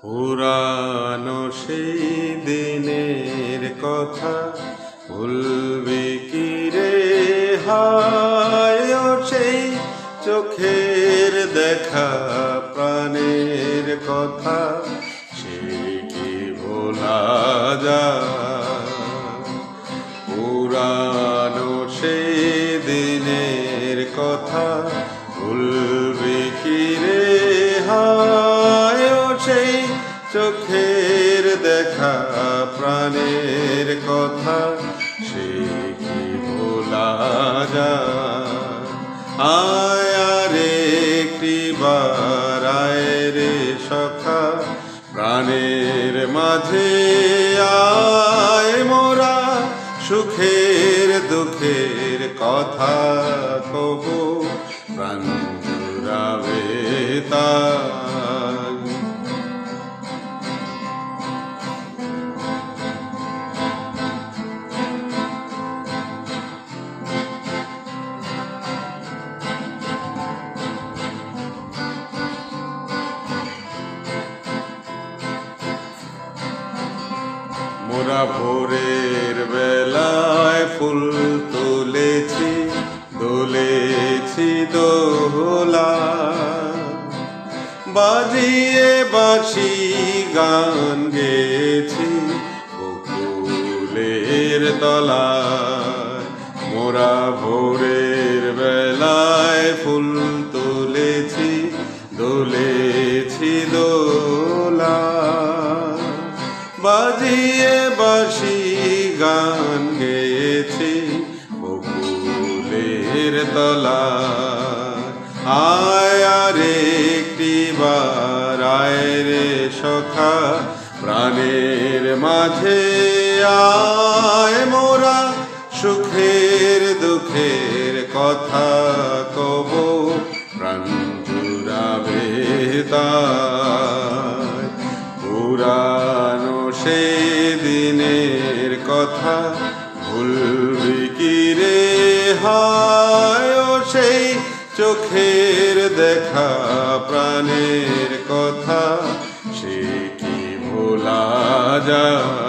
পুরানো সেই দিনের কথা ভুলবি কি রে হায়, ও সেই চোখের দেখা প্রাণের কথা সে কি ভোলা যায়। পুরানো সেই দিনের কথা ভুলবি কি রে হায়, ও সেই চোখের দেখা প্রাণের কথা সে কি ভোলা যায়। আয় আরে একটি বার আয় রে সখা প্রাণের মাঝে আয়, মোরা সুখের দুঃখের কথা কবু প্রাণ জুড়াবে তাই। মোরা ভোরের বেলায় ফুল তুলেছি, দুলেছি দোলা, বাজিয়ে বাঁশি গান গেছি বকুলের তলায়। মোরা ভোরের বেলায় ফুল তুলেছি, দুলেছি দোলা, বাজিয়ে বাঁশি গান গেয়েছি বকুলের তলায়। আয় আরে একটি বার আয় রে সখা প্রাণের মাঝে আয়, মোরা সুখের দুঃখের কথা কব প্রাণ জুড়াবে তাই। পুরানো সেই দিনের কথা ভুলবি কি রে হায়, ও সেই চোখের দেখা প্রাণের কথা সে কি ভোলা যায়।